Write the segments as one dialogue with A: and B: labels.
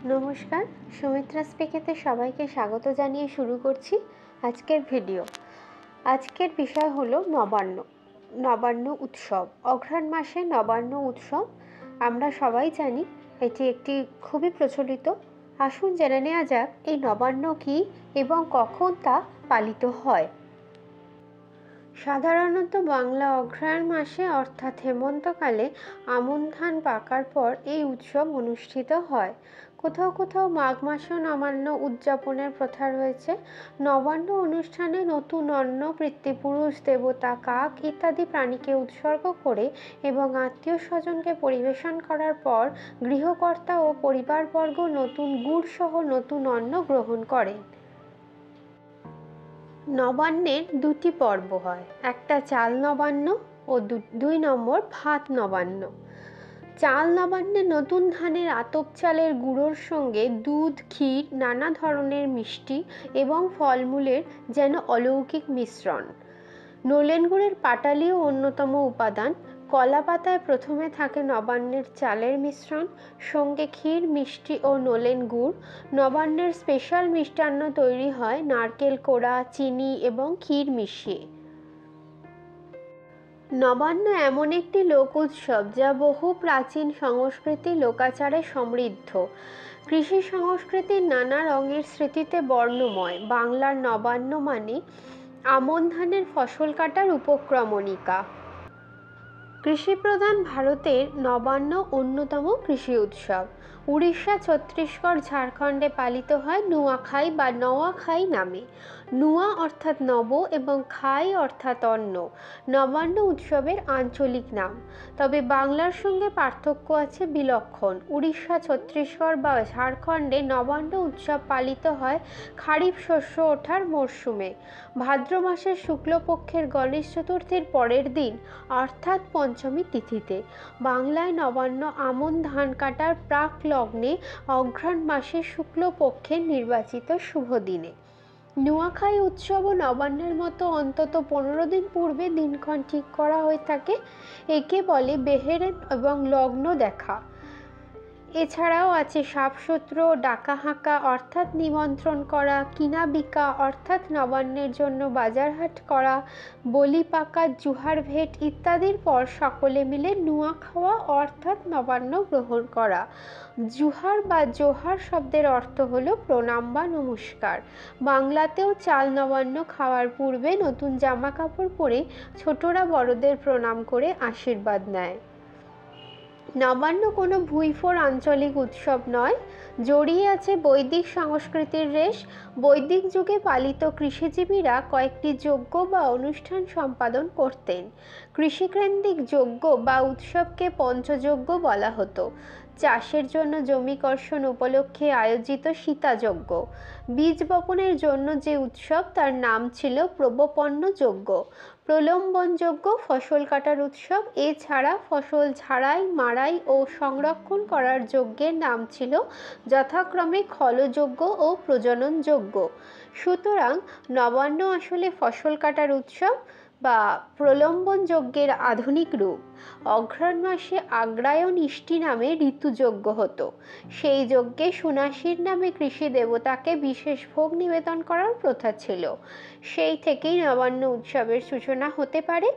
A: নমস্কার, সুমিত্রা স্পিকেতে সবাইকে স্বাগত জানিয়ে শুরু করছি আজকের ভিডিও। আজকের বিষয় হলো নবান্ন উৎসব। অঘ্রাণ মাসে নবান্ন উৎসব আমরা সবাই জানি, এটি একটি খুবই প্রচলিত। আসুন জেনে নেওয়া যাক এই নবান্ন কী এবং কখন তা পালিত হয়। সাধারণত বাংলা অঘ্রাণ মাসে অর্থাৎ হেমন্তকালে আমন ধান পাকার পর এই উৎসব অনুষ্ঠিত হয়। কোথাও কোথাও মাঘ মাসেও নবান্ন উদযাপনের প্রথা রয়েছে। নবান্ন অনুষ্ঠানে নতুন অন্ন, পিতৃপুরুষ, দেবতা, কাক ইত্যাদি প্রাণীকে উৎসর্গ করে এবং আত্মীয় স্বজনকে পরিবেশন করার পর গৃহকর্তা ও পরিবারবর্গ নতুন গুড় সহ নতুন অন্ন গ্রহণ করেন। নবান্নের দুটি পর্ব হয়, একটা চাল নবান্ন ও 2 নম্বর ভাত নবান্ন। চাল নবান্নে নতুন ধানের আতপ চালের গুঁড়োর সঙ্গে দুধ, ক্ষীর, নানা ধরনের মিষ্টি এবং ফলমূলের যেন অলৌকিক মিশ্রণ। নলেন গুড়ের পাটালিও অন্যতম উপাদান। কলা পাতায় প্রথমে থাকে নবান্নের চালের মিশ্রণ, সঙ্গে ক্ষীর, মিষ্টি ও নলেন গুড়। নবান্নের স্পেশাল মিষ্টান্ন তৈরি হয় নারকেল কোড়া, চিনি এবং ক্ষীর মিশিয়ে। নবান্ন এমন একটি লোক উৎসব যা বহু প্রাচীন সংস্কৃতি লোকাচারে সমৃদ্ধ। কৃষি সংস্কৃতির নানা রঙের স্মৃতিতে বর্ণময়। বাংলার নবান্ন মানে আমন ধানের ফসল কাটার উপক্রমণিকা। কৃষিপ্রধান ভারতের নবান্ন অন্যতম কৃষি উৎসব। উড়িষ্যা, ছত্তিশগড়, ঝাড়খণ্ডে পালিত হয় নুয়াখাই বা নওয়াখাই নামে। নুয়া অর্থাৎ নব এবং খাই অর্থাৎ অন্ন নবান্ন উৎসবের আঞ্চলিক নাম। তবে বাংলার সঙ্গে পার্থক্য আছে বিলক্ষণ। উড়িষ্যা, ছত্তিশগড় বা ঝাড়খণ্ডে নবান্ন উৎসব পালিত হয় খারিফ শস্য ওঠার মরশুমে ভাদ্র মাসের শুক্লপক্ষের গণেশ চতুর্থীর পরের দিন অর্থাৎ পঞ্চমী তিথিতে। বাংলায় নবান্ন আমন ধান কাটার প্রাক লগ্নে অঘ্রাণ মাসের শুক্লপক্ষের নির্বাচিত শুভ দিনে। নুয়াখাই উৎসব ও নবান্নের মতো অন্তত 15 দিন পূর্বে দিনক্ষণ ঠিক করা হয়ে থাকে। একে বলে বেহেরেন এবং লগ্ন দেখা। এছাড়াও আছে সাফসূত্র, ডাকা হাঁকা অর্থাৎ নিমন্ত্রণ করা, কিনা বিকা অর্থাৎ নবান্নের জন্য বাজারহাট করা, বলি পাকা, জুহার ভেট ইত্যাদির পর সকলে মিলে নুয়া খাওয়া অর্থাৎ নবান্ন গ্রহণ করা। জুহার বা জোহার শব্দের অর্থ হলো প্রণাম বা নমস্কার। বাংলাতেও চাল নবান্ন খাওয়ার পূর্বে নতুন জামা কাপড় পরে ছোটরা বড়দের প্রণাম করে আশীর্বাদ নেয়। নবান্ন কোনো ভুঁইফোর আঞ্চলিক উৎসব নয়, জড়িয়ে আছে বৈদিক সংস্কৃতির রেশ। বৈদিক যুগে পালিত কৃষিজীবীরা কয়েকটি যজ্ঞ বা অনুষ্ঠান সম্পাদন করতেন। কৃষিকেন্দ্রিক যজ্ঞ বা উৎসবকে পঞ্চযজ্ঞ বলা হতো। চাষের জন্য জমি কর্ষণ উপলক্ষে আয়োজিত সীতাযজ্ঞ। বীজ বপনের জন্য যে উৎসব তার নাম ছিল প্রবপন্ন যজ্ঞ। প্রলম্বন যজ্ঞ ফসল কাটার উৎসব। এছাড়া ফসল ঝাড়াই, মাড়াই ও সংরক্ষণ করার যজ্ঞের নাম ছিল যথাক্রমে খলযজ্ঞ ও প্রজনন যজ্ঞ। সুতরাং নবান্ন আসলে ফসল কাটার উৎসব বা প্রলম্বন যজ্ঞের আধুনিক রূপ। অঘ্রাণ মাসে আগ্রায়ণ ইষ্টি নামে ঋতুযজ্ঞ হতো। সেই যজ্ঞে সুনাসির নামে কৃষি দেবতাকে বিশেষ ভোগ নিবেদন করার প্রথা ছিল। সেই থেকেই নবান্ন উৎসবের সূচনা হতে পারে।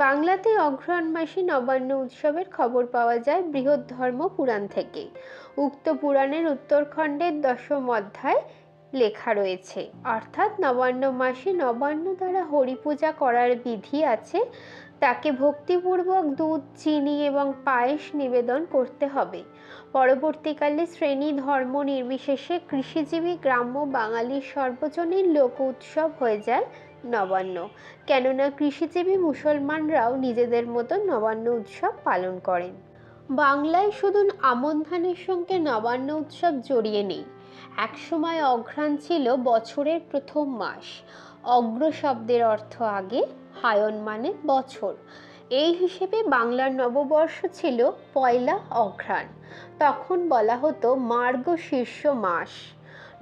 A: বাংলাতে অঘ্রাণ মাসে নবান্ন উৎসবের খবর পাওয়া যায় বৃহদ্ধর্ম পুরাণ থেকে। উক্ত পুরাণের উত্তরখণ্ডের 10ম অধ্যায় লেখা রয়েছে, অর্থাৎ নবান্ন মাসে নবান্ন দ্বারা হরিপূজা করার বিধি আছে। তাকে ভক্তিপূর্বক দুধ, চিনি এবং পায়েস নিবেদন করতে হবে। পরবর্তীকালে শ্রেণী ধর্ম নির্বিশেষে কৃষিজীবী গ্রাম্য বাঙালির সর্বজনীন লোক উৎসব হয়ে যায় নবান্ন। কেননা কৃষিজীবী মুসলমানরাও নিজেদের মতো নবান্ন উৎসব পালন করেন। বাংলায় শুধু আমন ধানের সঙ্গে নবান্ন উৎসব জড়িয়ে নেই। একসময় অঘ্রাণ ছিল বছরের প্রথম মাস। অগ্র শব্দের অর্থ আগে, হায়ন মানে বছর। এই হিসেবে বাংলার নববর্ষ ছিল পয়লা অঘ্রাণ। তখন বলা হতো মার্গশীর্ষ মাস।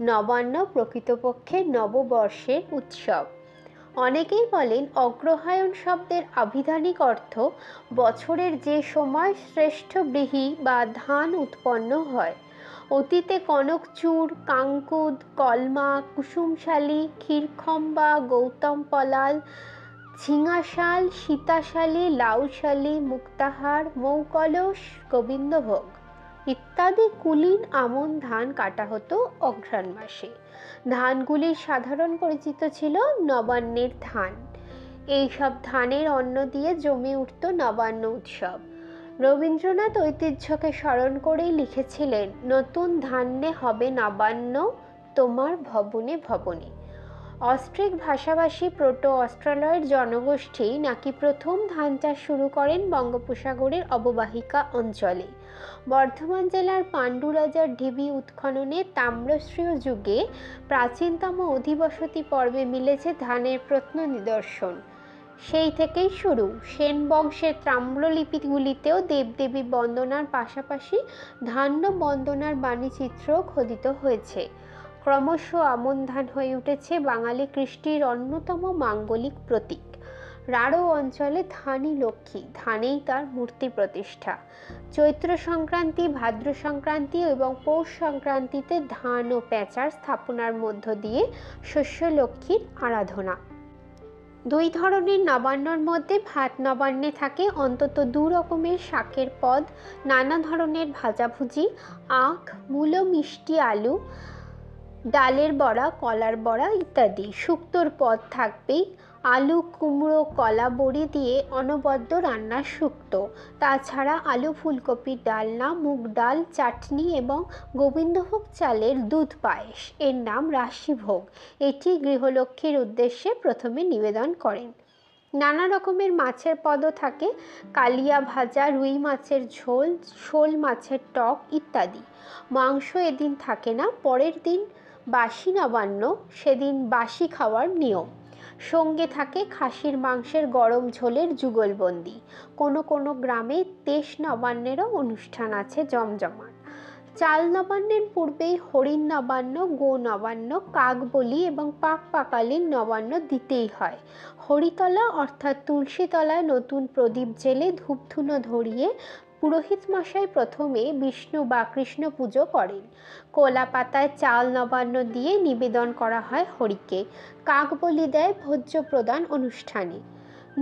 A: নবান্ন প্রকৃতপক্ষে নববর্ষের উৎসব। অনেকেই বলেন অগ্রহায়ণ শব্দের আভিধানিক অর্থ বছরের যে সময় শ্রেষ্ঠ ব্রীহি বা ধান উৎপন্ন হয়। অতীতে কনকচূড়, কাঙ্কুদ, কলমা, কুসুমশালী, ক্ষীরখম্বা, গৌতম পলাল, ঝিঙাশাল, সীতাশালী, লাউশালী, মুক্তাহার, মৌকলস, গোবিন্দভোগ ইত্যাদি কুলীন আমন ধান কাটা হতো অঘ্রাণ মাসে। ধানগুলির সাধারণ পরিচিত ছিল নবান্নের ধান। এইসব ধানের অন্ন দিয়ে জমে উঠত নবান্ন উৎসব। রবীন্দ্রনাথ ঐতিহ্যকে স্মরণ করেই লিখেছিলেন, নতুন ধান্যে হবে নবান্ন তোমার ভবনে ভবনে। অস্ট্রিক ভাষাভাষী প্রোটো অস্ট্রালয়েড জনগোষ্ঠী নাকি প্রথম ধান চাষ শুরু করেন বঙ্গোপসাগরের অববাহিকা অঞ্চলে। বর্ধমান জেলার পাণ্ডুরাজার ঢিবি উৎখননে তাম্রশ্রীয় যুগে প্রাচীনতম অধিবসতি পর্বে মিলেছে ধানের প্রত্ন নিদর্শন। সেই থেকেই শুরু। সেন বংশের তাম্রলিপিগুলিতেও দেবদেবী বন্দনার পাশাপাশি ধান্য বন্দনার বাণীচিত্র খোদিত হয়েছে। ক্রমশ আমন ধান হয়ে উঠেছে বাঙালি কৃষ্টির অন্যতম মাঙ্গলিক প্রতীক। রাঢ় অঞ্চলে ধানই লক্ষ্মী, ধানেই তার মূর্তি প্রতিষ্ঠা। চৈত্র সংক্রান্তি, ভাদ্র সংক্রান্তি এবং পৌষ সংক্রান্তিতে ধান ও পেঁচার স্থাপনার মধ্য দিয়ে শস্য লক্ষ্মীর আরাধনা। দুই ধরনের নবান্নর মধ্যে ভাত নবান্নে থাকে অন্তত 2 রকমের শাকের পদ, নানা ধরনের ভাজাভুজি, আখ, মূলো, মিষ্টি আলু, ডালের বড়া, কলার বড়া ইত্যাদি। শুক্তোর পদ থাকবেই, আলু, কুমড়ো, কলা, বড়ি দিয়ে অনবদ্য রান্নার শুক্তো। তাছাড়া আলু ফুলকপির ডালনা, মুগ ডাল, চাটনি এবং গোবিন্দভোগ চালের দুধ পায়েস, এর নাম রাশিভোগ, এটি গৃহলক্ষ্মীর উদ্দেশ্যে প্রথমে নিবেদন করেন। নানা রকমের মাছের পদও থাকে, কালিয়া ভাজা, রুই মাছের ঝোল, শোল মাছের টক ইত্যাদি। মাংস এদিন থাকে না, পরের দিন বাসি নবান্ন, সেদিন বাসি খাওয়ার নিয়ম। সঙ্গে থাকে খাসির মাংসের গরম ঝোলের যুগলবন্দি। কোনো কোনো গ্রামে দেশ নবান্নেরও অনুষ্ঠান আছে জমজমাট। চাল নবান্নের পূর্বেই হরিণ নবান্ন, গো নবান্ন, কাক বলি এবং পাক পাকালির নবান্ন দিতেই হয়। হরিতলা অর্থাৎ তুলসীতলায় নতুন প্রদীপ জেলে ধূপধুনো ধরিয়ে পুরোহিত মশাই প্রথমে বিষ্ণু বা কৃষ্ণ পুজো করেন। কলা পাতায় চাল নবান্ন দিয়ে নিবেদন করা হয় হরিকে। কাক বলি দেয় ভোজ্য প্রদান অনুষ্ঠানে।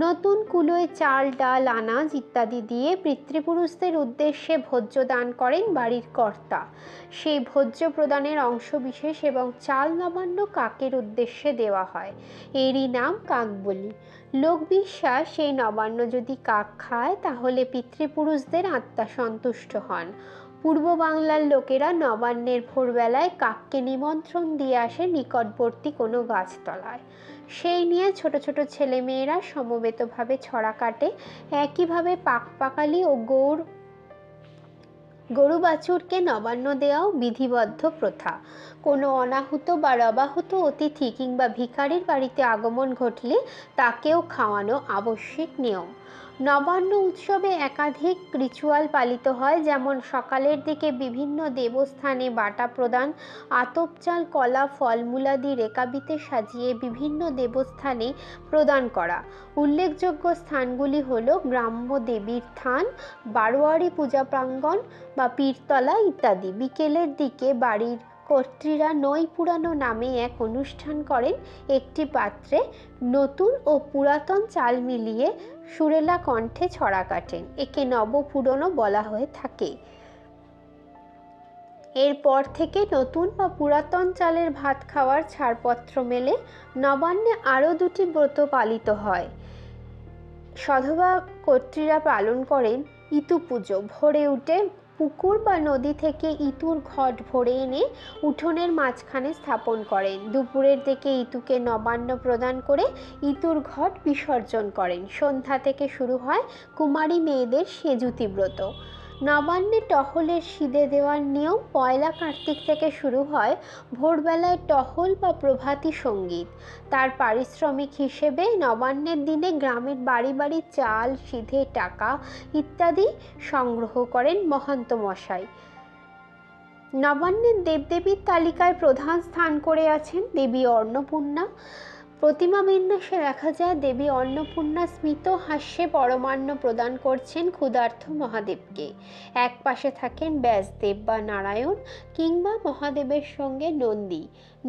A: নতুন কুলোয় চাল, ডাল, আনাজ ইত্যাদি দিয়ে পিতৃপুরুষদের উদ্দেশ্যে ভোজ্য দান করেন বাড়ির কর্তা। সেই ভোজ্য প্রদানের অংশ বিশেষ এবং চাল নবান্ন কাকের উদ্দেশ্যে দেওয়া হয়, এরই নাম কাক বলি। লোকবিশ্বাস, সেই নবান্ন যদি কাক খায় তাহলে পিতৃপুরুষদের আত্মা সন্তুষ্ট হন। পূর্ব বাংলার লোকেরা নবান্নের ভোরবেলায় কাককে নিমন্ত্রণ দিয়ে আসে নিকটবর্তী কোনো গাছতলায়। সেই নিয়ে ছোট ছোট ছেলেমেয়েরা সমবেতভাবে ছড়া কাটে। একইভাবে পাকপাকালি ও গরু বাছুরকে নবান্ন দেওয়াও বিধিবদ্ধ প্রথা। কোনো অনাহুত বা রবাহুত অতিথি কিংবা ভিখারির বাড়িতে আগমন ঘটলে তাকেও খাওয়ানো আবশ্যিক নিয়ম। নবান্ন উৎসবে একাধিক রিচুয়াল পালিত হয়, যেমন সকালের দিকে বিভিন্ন দেবস্থানে বাটা প্রদান, আতপ চাল, কলা, ফলমূলাদি রেকাবিতে সাজিয়ে বিভিন্ন দেবস্থানে প্রদান করা। উল্লেখযোগ্য স্থানগুলি হল গ্রাম্য দেবীর থান, বারোয়ারি পূজা প্রাঙ্গণ বা পীরতলা ইত্যাদি। বিকেলের দিকে বাড়ির কর্ত্রীরা নই পুরানো নামে এক অনুষ্ঠান করেন। একটি পাত্রে নতুন ও পুরাতন চাল মিলিয়ে সুরেলা কণ্ঠে ছড়া কাটেন। একে নবপুরনো বলা হয়ে থাকে। এরপর থেকে নতুন বা পুরাতন চালের ভাত খাওয়ার ছাড়পত্র মেলে। নবান্নে আরও 2টি ব্রত পালিত হয়। সধবা কর্ত্রীরা পালন করেন ইতু পুজো। ভোরে উঠে পুকুর বা নদী থেকে ইতুর ঘট ভরে এনে উঠোনের মাঝখানে স্থাপন করেন। দুপুরের দিকে ইতুকে নবান্ন প্রদান করে ইতুর ঘট বিসর্জন করেন। সন্ধ্যা থেকে শুরু হয় কুমারী মেয়েদের সেজুতি ব্রত। নবান্নে টহলের সিদে দেওয়ার নিয়ম। পয়লা কার্তিক থেকে শুরু হয় ভোরবেলায় টহল বা প্রভাতী সঙ্গীত। তার পারিশ্রমিক হিসেবে নবান্নের দিনে গ্রামের বাড়ি বাড়ি চাল, সিধে, টাকা ইত্যাদি সংগ্রহ করেন মহান্ত মশাই। নবান্নের দেবদেবীর তালিকায় প্রধান স্থান করে আছেন দেবী অন্নপূর্ণা। প্রতিমা বিন্যাসে দেখা যায় দেবী অন্নপূর্ণা স্মিত হাস্যে পরমান্ন প্রদান করছেন ক্ষুধার্ত মহাদেবকে। এক পাশে থাকেন ব্যাসদেব বা নারায়ণ কিংবা মহাদেবের সঙ্গে নন্দী।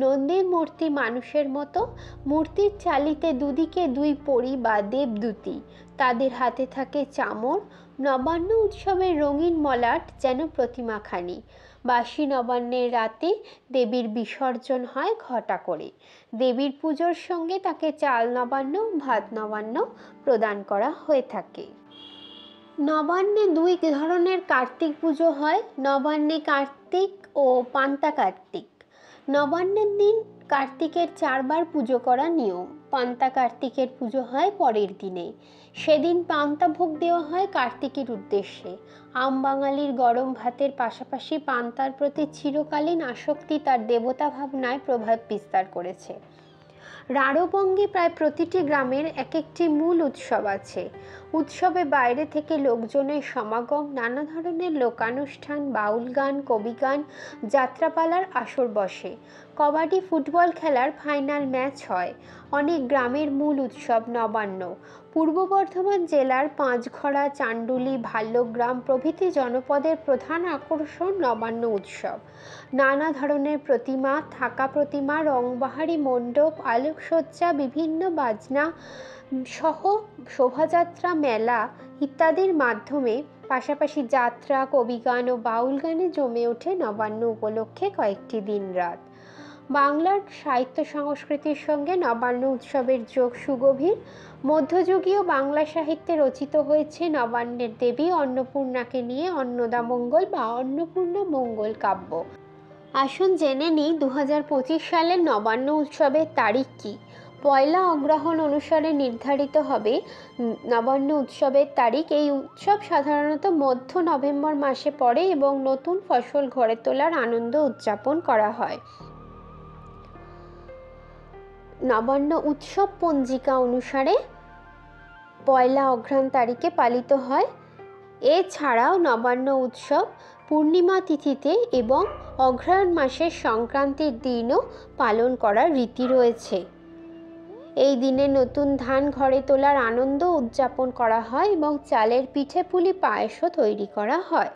A: নন্দীর মূর্তি মানুষের মতো, মূর্তির চালিতে দুদিকে দুই পরী বা দেবদূতী, তাদের হাতে থাকে চামর। নবান্ন উৎসবের রঙিন মলাট যেন প্রতিমাখানি। বাসি নবান্নের রাতে দেবীর বিসর্জন হয় ঘটা করে। দেবীর পুজোর সঙ্গে তাকে চাল নবান্ন, ভাত নবান্ন প্রদান করা হয়ে থাকে। নবান্নে দুই ধরনের কার্তিক পুজো হয়, নবান্নে কার্তিক ও পান্তা কার্তিক। নবান্নের দিন কার্তিকের 4 বার পুজো করা নিয়ম। পান্তা কার্তিকের পুজো হয় পরের দিনে। সেদিন পান্তা ভোগ দেওয়া হয় কার্তিকের উদ্দেশ্যে। আম বাঙালির গরম ভাতের পাশাপাশি পান্তার প্রতি চিরকালীন আসক্তি তার দেবতা ভাবনায় প্রভাব বিস্তার করেছে। রাঢ়বঙ্গে প্রায় প্রতিটি গ্রামের এক একটি মূল উৎসব আছে। উৎসবে বাইরে থেকে লোকজনের সমাগম, নানা ধরনের লোকানুষ্ঠান, বাউল গান, কবি গান, যাত্রাপালার আসর বসে। কবাডি, ফুটবল খেলার ফাইনাল ম্যাচ হয়। অনেক গ্রামের মূল উৎসব নবান্ন। পূর্ব বর্ধমান জেলার পাঁচঘড়া, চান্ডুলি, ভাল্যগ্রাম প্রভৃতি জনপদের প্রধান আকর্ষণ নবান্ন উৎসব। নানা ধরনের প্রতিমা, থাকা প্রতিমা, রংবাহারি মণ্ডপ, আলোকসজ্জা, বিভিন্ন বাজনা সহ শোভাযাত্রা, মেলা ইত্যাদির মাধ্যমে পাশাপাশি যাত্রা, কবিগান ও বাউল গানে জমে ওঠে নবান্ন উপলক্ষে কয়েকটি দিন রাত। বাংলার সাহিত্য সংস্কৃতির সঙ্গে নবান্ন উৎসবের যোগ সুগভীর। মধ্যযুগীয় বাংলা সাহিত্যে রচিত হয়েছে নবান্নের দেবী অন্নপূর্ণাকে নিয়ে অন্নদামঙ্গল বা অন্নপূর্ণা মঙ্গল কাব্য। আসুন জেনে নিই 2025 সালের নবান্ন উৎসবের তারিখ কী। পয়লা অগ্রহায়ণ অনুসারে নির্ধারিত হবে নবান্ন উৎসবের তারিখ। এই উৎসব সাধারণত মধ্য নভেম্বর মাসে পড়ে এবং নতুন ফসল ঘরে তোলার আনন্দ উদযাপন করা হয়। নবান্ন উৎসব পঞ্জিকা অনুসারে পয়লা অগ্রহায়ণ তারিখে পালিত হয়। এছাড়াও নবান্ন উৎসব পূর্ণিমা তিথিতে এবং অগ্রহায়ণ মাসের সংক্রান্তির দিনও পালন করার রীতি রয়েছে। এই দিনে নতুন ধান ঘরে তোলার আনন্দ উদযাপন করা হয় এবং চালের পিঠে পুলি পায়েসও তৈরি করা হয়।